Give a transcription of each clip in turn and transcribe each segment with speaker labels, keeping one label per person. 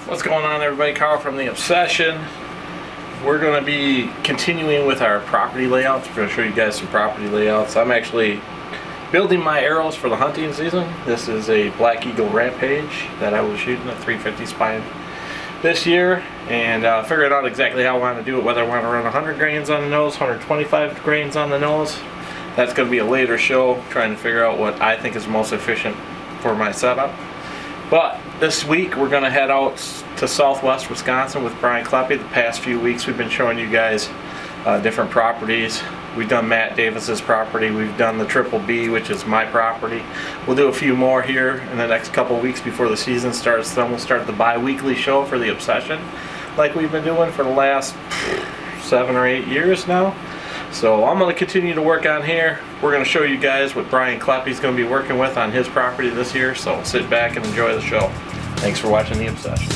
Speaker 1: What's going on, everybody? Carl from The Obsession. We're going to be continuing with our property layouts. We're going to show you guys some property layouts. I'm actually building my arrows for the hunting season. This is a Black Eagle Rampage that I was shooting a 350 spine this year, and figured out exactly how I want to do it, whether I want to run 100 grains on the nose, 125 grains on the nose. That's going to be a later show, trying to figure out what I think is most efficient for my setup. But this week we're going to head out to southwest Wisconsin with Brian Kleppe. The past few weeks we've been showing you guys different properties. We've done Matt Davis's property, we've done the Triple B, which is my property. We'll do a few more here in the next couple weeks before the season starts. Then we'll start the bi-weekly show for The Obsession, like we've been doing for the last 7 or 8 years now. So I'm going to continue to work on here. We're going to show you guys what Brian Kleppe is going to be working with on his property this year. So sit back and enjoy the show. Thanks for watching The Obsession.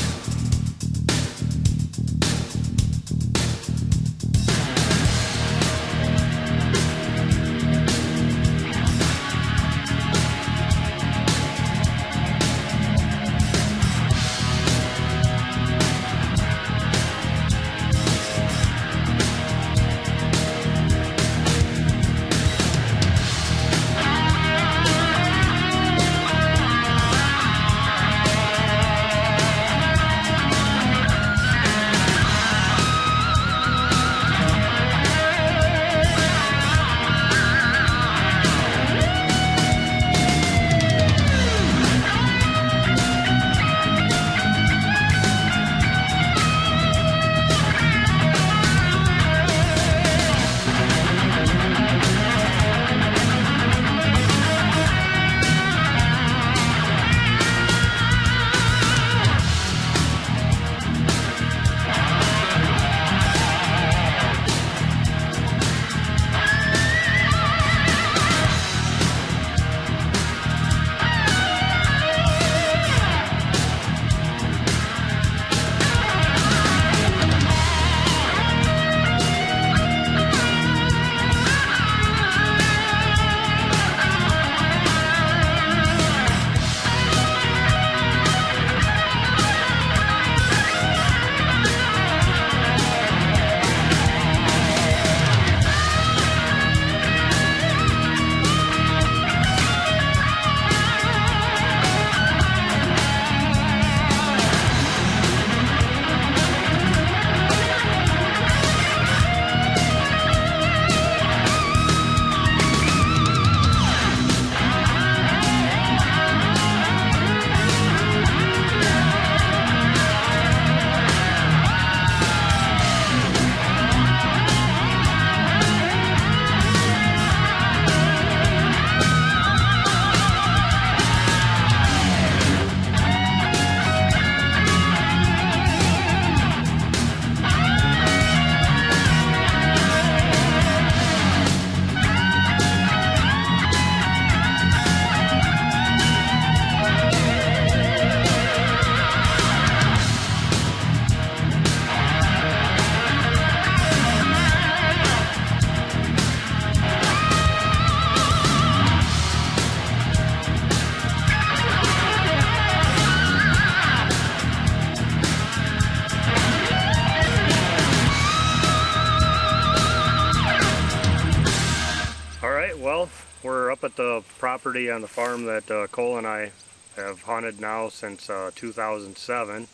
Speaker 2: Well, we're up at the property on the farm that Cole and I have hunted now since 2007.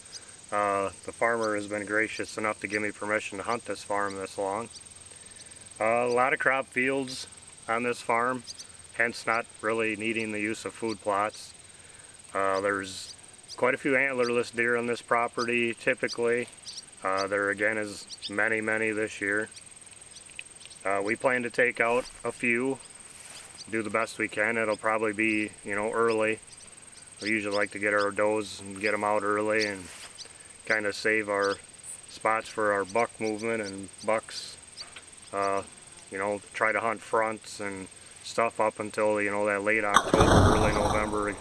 Speaker 2: The farmer has been gracious enough to give me permission to hunt this farm this long. A lot of crop fields on this farm, hence not really needing the use of food plots. There's quite a few antlerless deer on this property typically. There again is many this year. We plan to take out a few, do the best we can. It'll probably be, early. We usually like to get our does and get them out early and kind of save our spots for our buck movement and bucks. Try to hunt fronts and stuff up until, that late October, early November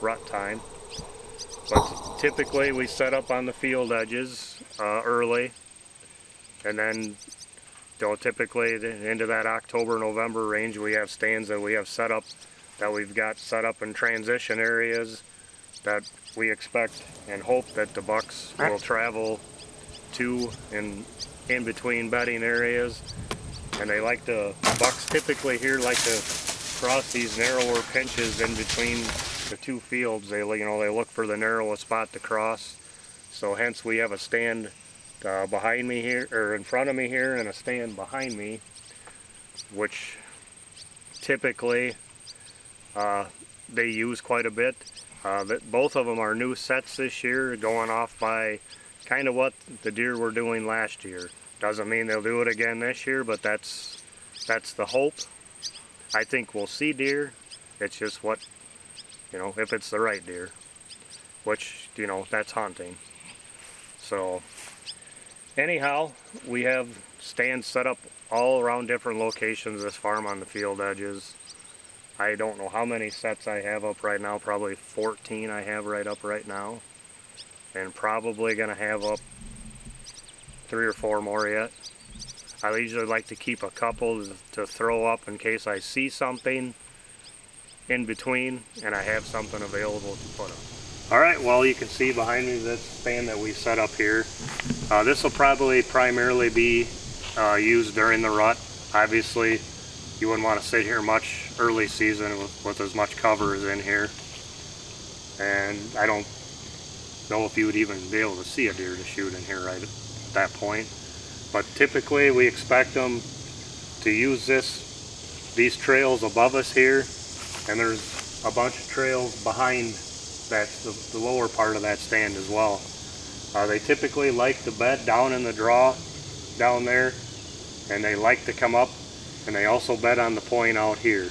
Speaker 2: rut time. But typically we set up on the field edges early, and then typically into that October, November range we have stands that we have set up, that we've got set up in transition areas that we expect and hope that the bucks will travel to in between bedding areas. And they like to, bucks typically here like to cross these narrower pinches in between the two fields. They look for the narrowest spot to cross. So hence we have a stand behind me here, or in front of me here, and a stand behind me, which typically they use quite a bit. Both of them are new sets this year, going off by kind of what the deer were doing last year. Doesn't mean they'll do it again this year, but that's the hope. I think we'll see deer. It's just what, if it's the right deer, which, that's hunting. So anyhow, we have stands set up all around different locations this farm on the field edges. I don't know how many sets I have up right now, probably 14 I have up right now. And probably gonna have up 3 or 4 more yet. I usually like to keep a couple to throw up in case I see something in between and I have something available to put up. Alright, well, you can see behind me this stand that we set up here. This will probably primarily be used during the rut. Obviously, you wouldn't want to sit here much early season with as much cover as in here. And I don't know if you would even be able to see a deer to shoot in here right at that point. But typically we expect them to use these trails above us here, and there's a bunch of trails behind the lower part of that stand as well. They typically like to bed down in the draw down there, and they like to come up, and they also bed on the point out here.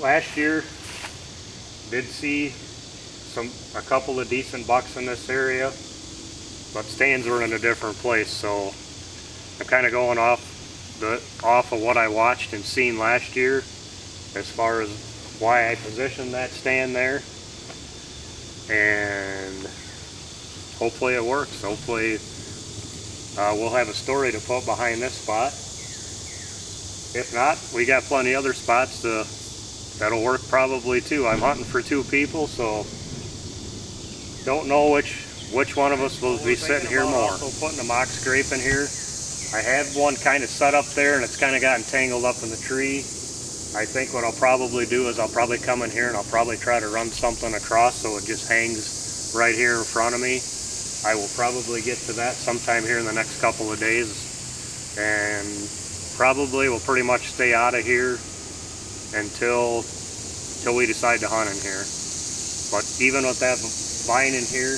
Speaker 2: Last year did see a couple of decent bucks in this area, but stands were in a different place, so I'm kind of going off of what I watched and seen last year as far as why I positioned that stand there, and hopefully it works. Hopefully we'll have a story to put behind this spot. If not, we got plenty other spots that'll work probably too. I'm hunting for 2 people, so don't know which one of us will be sitting here more. Also putting a mock scrape in here. I had one kind of set up there and it's kind of gotten tangled up in the tree. I think what I'll probably do is I'll probably come in here and I'll probably try to run something across so it just hangs right here in front of me. I will probably get to that sometime here in the next couple of days, and probably will pretty much stay out of here until we decide to hunt in here. But even with that vine in here,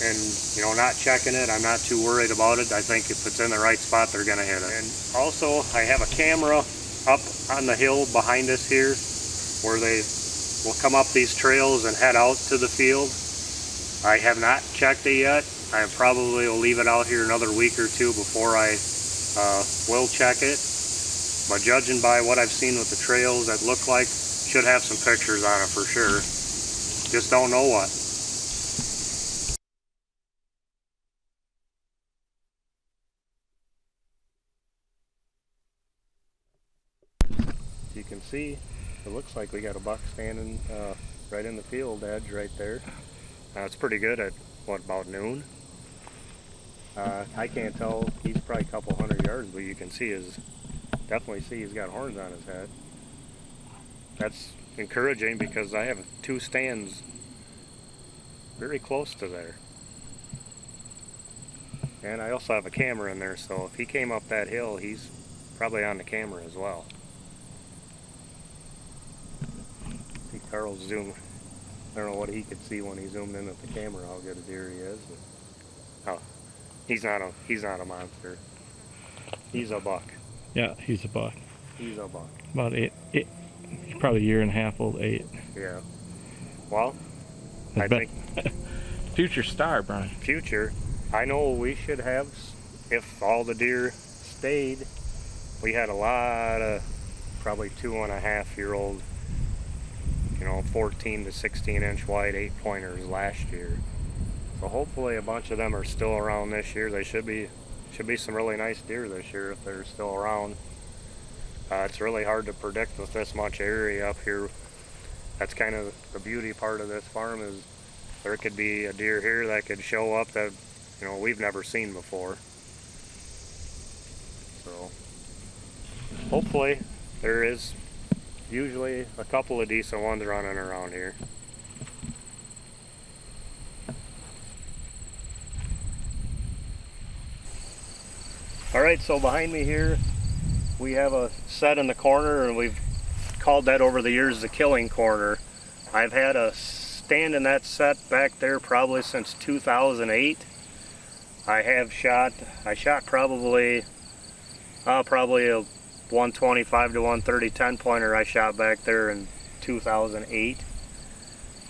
Speaker 2: and not checking it, I'm not too worried about it. I think if it's in the right spot, they're gonna hit it. And also, I have a camera up on the hill behind us here, where they will come up these trails and head out to the field. I have not checked it yet. I probably will leave it out here another week or 2 before I will check it. But judging by what I've seen with the trails, that look like should have some pictures on it for sure. Just don't know what. You can see, it looks like we got a buck standing right in the field edge right there. It's pretty good at, about noon? I can't tell, he's probably a couple 100 yards, but you can see definitely see he's got horns on his head. That's encouraging because I have 2 stands very close to there. And I also have a camera in there, so if he came up that hill, he's probably on the camera as well. See Carl's zoom. I don't know what he could see when he zoomed in at the camera, how good a deer he is. But, he's not a monster. He's a buck.
Speaker 3: Yeah, he's a buck.
Speaker 2: He's a buck.
Speaker 3: About 8. He's probably a year and a half old, 8.
Speaker 2: Yeah. Well, I think
Speaker 1: future star, Brian.
Speaker 2: Future. I know we should have, if all the deer stayed. We had a lot of probably 2.5-year-old, 14 to 16 inch wide 8-pointers last year. So hopefully a bunch of them are still around this year. They should be some really nice deer this year if they're still around. It's really hard to predict with this much area up here. that's kind of the beauty part of this farm, is there could be a deer here that could show up that, you know, we've never seen before. So hopefully there is usually a couple of decent ones running around here. Alright, so behind me here we have a set in the corner, and we've called that over the years the killing corner. I've had a stand in that set back there probably since 2008. I shot probably a 125 to 130 10 pointer I shot back there in 2008,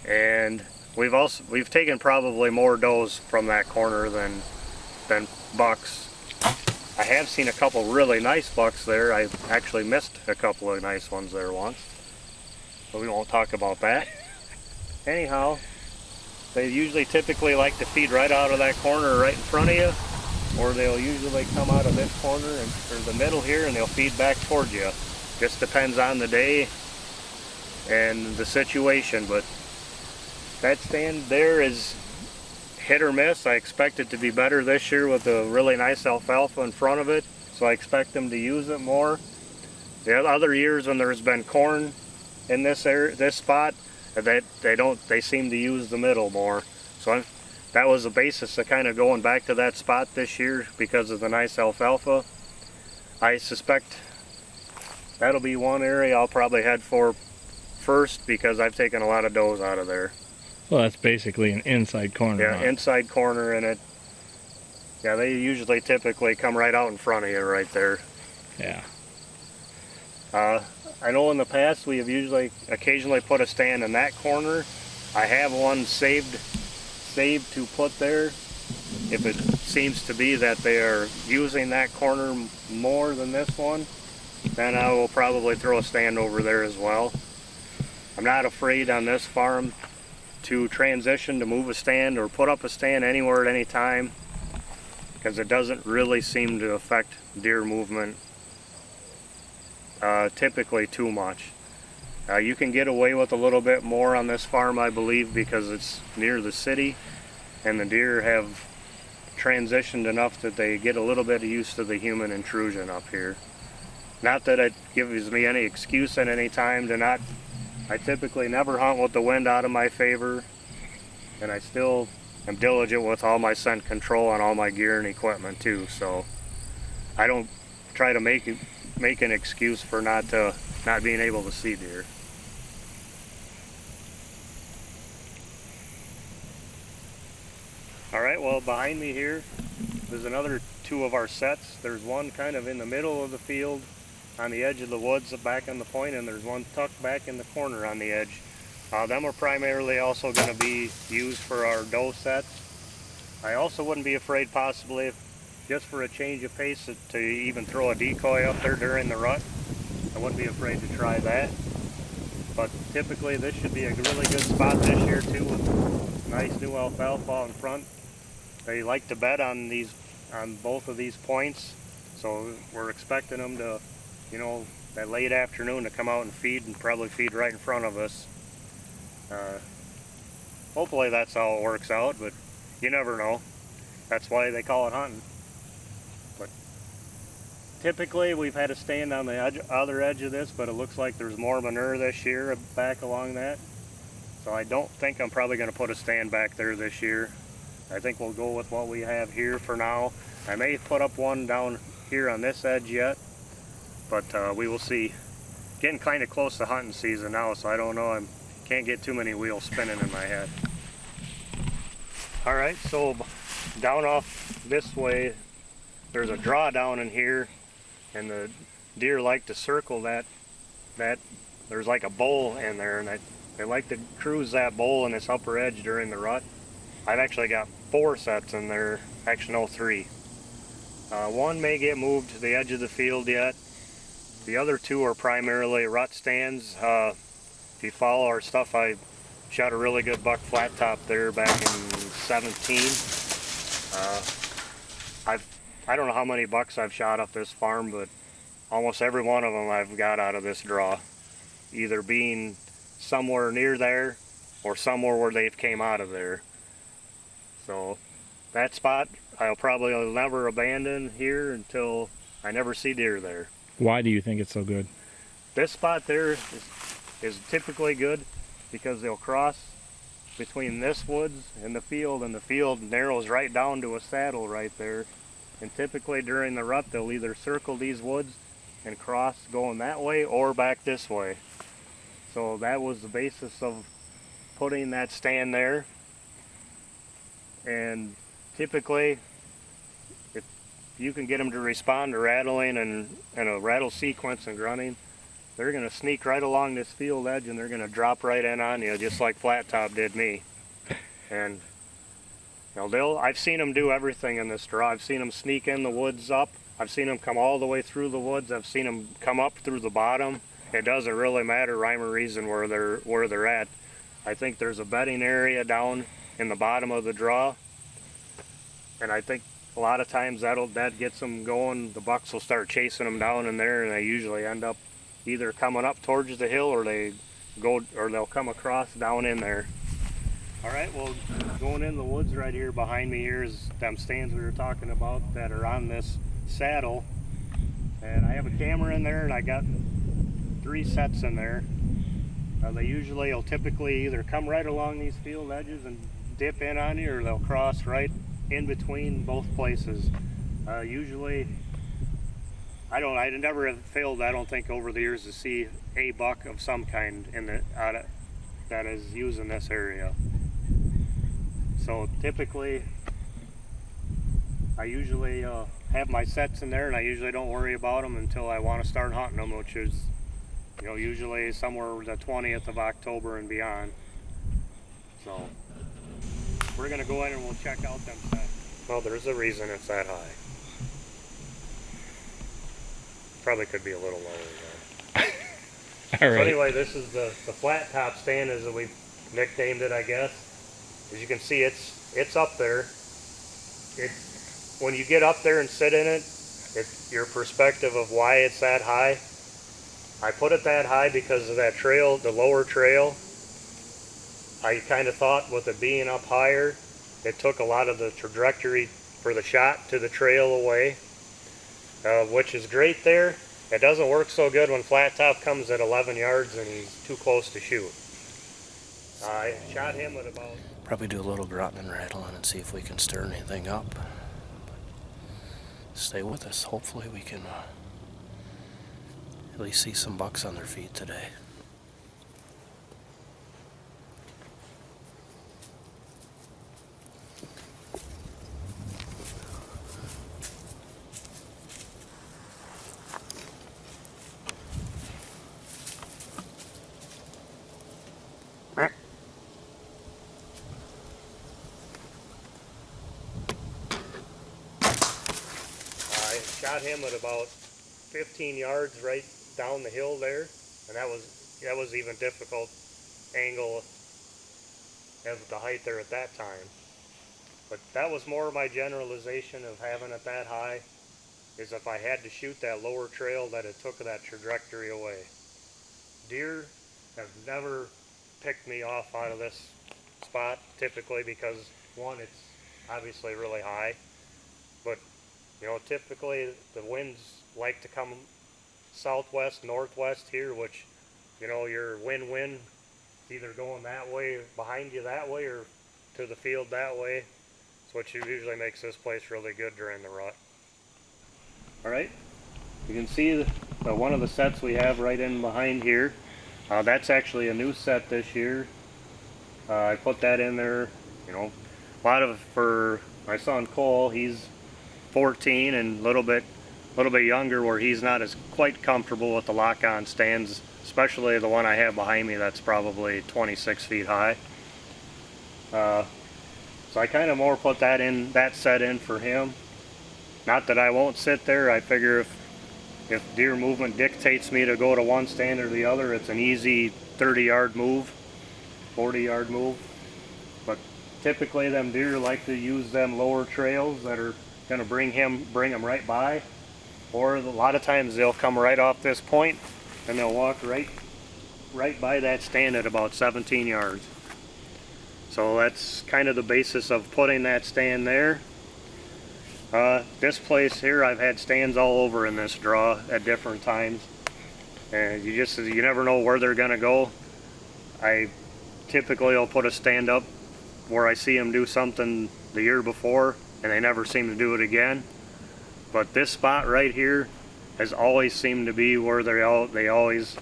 Speaker 2: and we've taken probably more does from that corner than bucks. I have seen a couple really nice bucks there. I actually missed a couple of nice ones there once, but we won't talk about that. Anyhow, they usually typically like to feed right out of that corner right in front of you, or they'll usually come out of this corner or the middle here, and they'll feed back towards you. Just depends on the day and the situation, but that stand there is hit or miss. I expect it to be better this year with a really nice alfalfa in front of it, so I expect them to use it more. The other years when there's been corn in this spot, they seem to use the middle more. So that was the basis of kind of going back to that spot this year, because of the nice alfalfa. I suspect that'll be one area I'll probably head for first, because I've taken a lot of does out of there.
Speaker 3: Well, that's basically an inside corner.
Speaker 2: Yeah,
Speaker 3: huh?
Speaker 2: inside corner in it. Yeah, they usually typically come right out in front of you right there.
Speaker 3: Yeah.
Speaker 2: I know in the past we have occasionally put a stand in that corner. I have one saved to put there. If it seems to be that they are using that corner more than this one, then I will probably throw a stand over there as well. I'm not afraid on this farm to transition to move a stand or put up a stand anywhere at any time, because it doesn't really seem to affect deer movement typically too much. You can get away with a little bit more on this farm, I believe, because it's near the city and the deer have transitioned enough that they get a little bit used to the human intrusion up here. Not that it gives me any excuse at any time to not. I typically never hunt with the wind out of my favor, and I still am diligent with all my scent control on all my gear and equipment too, so I don't try to make an excuse for not being able to see deer. Alright, well, behind me here there's another two of our sets. There's one kind of in the middle of the field on the edge of the woods back on the point, and there's one tucked back in the corner on the edge. Them are primarily also going to be used for our doe sets. I also wouldn't be afraid, possibly, just for a change of pace, to even throw a decoy up there during the rut. I wouldn't be afraid to try that. But typically this should be a really good spot this year too, with nice new alfalfa in front. They like to bed on both of these points, so we're expecting them to, you know, that late afternoon to come out and feed, and probably feed right in front of us. Hopefully that's how it works out, but you never know. That's why they call it hunting. But typically we've had a stand on the other edge of this, but it looks like there's more manure this year back along that. So I don't think I'm probably going to put a stand back there this year. I think we'll go with what we have here for now. I may put up one down here on this edge yet, but we will see. Getting kind of close to hunting season now, so I don't know. I can't get too many wheels spinning in my head. Alright, so down off this way, there's a draw down in here, and the deer like to circle that there's like a bowl in there, and they like to cruise that bowl in this upper edge during the rut. I've actually got 4 sets in there, actually no, 3. One may get moved to the edge of the field yet. The other 2 are primarily rut stands. If you follow our stuff, I shot a really good buck flat top there back in 17. I don't know how many bucks I've shot up this farm, but almost every one of them I've got out of this draw, either being somewhere near there or somewhere where they've came out of there. So that spot I'll probably never abandon here until I never see deer there.
Speaker 3: Why do you think it's so good?
Speaker 2: This spot there is typically good because they'll cross between this woods and the field narrows right down to a saddle right there. And typically during the rut they'll either circle these woods and cross going that way or back this way. So that was the basis of putting that stand there. And typically, if you can get them to respond to rattling and a rattle sequence and grunting, they're going to sneak right along this field edge and they're going to drop right in on you, just like Flat Top did me. And you know, I've seen them do everything in this draw. I've seen them sneak in the woods up. I've seen them come all the way through the woods. I've seen them come up through the bottom. It doesn't really matter, rhyme or reason, where they're at. I think there's a bedding area down in the bottom of the draw, and I think a lot of times that gets them going. The bucks will start chasing them down in there, and they usually end up either coming up towards the hill or they'll come across down in there. All right, well, going in the woods right here behind me here is them stands we were talking about that are on this saddle, and I have a camera in there and I got 3 sets in there. They'll typically either come right along these field edges and dip in on you, or they'll cross right in between both places. Usually, I never have failed, I don't think, over the years to see a buck of some kind that is using this area. So typically, I usually have my sets in there, and I usually don't worry about them until I want to start hunting them, which is, you know, usually somewhere the 20th of October and beyond. So we're gonna go in and we'll check out them sets. Well, there's a reason it's that high. Probably could be a little lower though.
Speaker 3: All right.
Speaker 2: So anyway, this is the Flat Top stand, as we nicknamed it, I guess. As you can see, it's up there. When you get up there and sit in it, it's your perspective of why it's that high. I put it that high because of that trail, the lower trail. I kind of thought with it being up higher, it took a lot of the trajectory for the shot to the trail away, which is great there. It doesn't work so good when Flat Top comes at 11 yards and he's too close to shoot. I shot him at about...
Speaker 4: Probably do a little grunting and rattling and see if we can stir anything up. Stay with us. Hopefully we can at least see some bucks on their feet today.
Speaker 2: Shot him at about 15 yards right down the hill there, and that was even difficult angle as the height there at that time. But that was more of my generalization of having it that high, is if I had to shoot that lower trail, that it took that trajectory away. Deer have never picked me off out of this spot typically because, one, it's obviously really high, but you know, typically the winds like to come southwest, northwest here, which, you know, your wind either going that way, behind you that way, or to the field that way. It's what usually makes this place really good during the rut. All right, you can see one of the sets we have right in behind here. That's actually a new set this year. I put that in there, you know, a lot of for my son Cole. He's 14 and a little bit younger, where he's not as quite comfortable with the lock-on stands, especially the one I have behind me that's probably 26 feet high. So I kind of more put that set in for him. Not that I won't sit there. I figure if deer movement dictates me to go to one stand or the other, it's an easy 30-yard move, 40-yard move. But typically them deer like to use them lower trails that are going to bring them right by, or a lot of times they'll come right off this point and they'll walk right right by that stand at about 17 yards. So that's kind of the basis of putting that stand there. This place here, I've had stands all over in this draw at different times, and you never know where they're gonna go. I typically will put a stand up where I see them do something the year before and they never seem to do it again. But this spot right here has always seemed to be where they always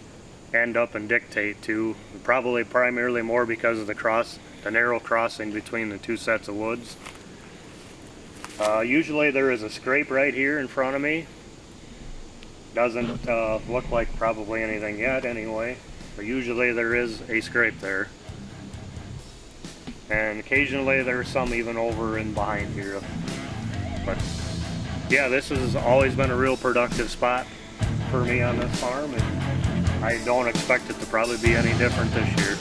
Speaker 2: end up and dictate to, probably primarily more because of the narrow crossing between the two sets of woods. Usually there is a scrape right here in front of me. Doesn't look like probably anything yet anyway, but usually there is a scrape there. And occasionally there's some even over and behind here. But yeah, this has always been a real productive spot for me on this farm, and I don't expect it to probably be any different this year.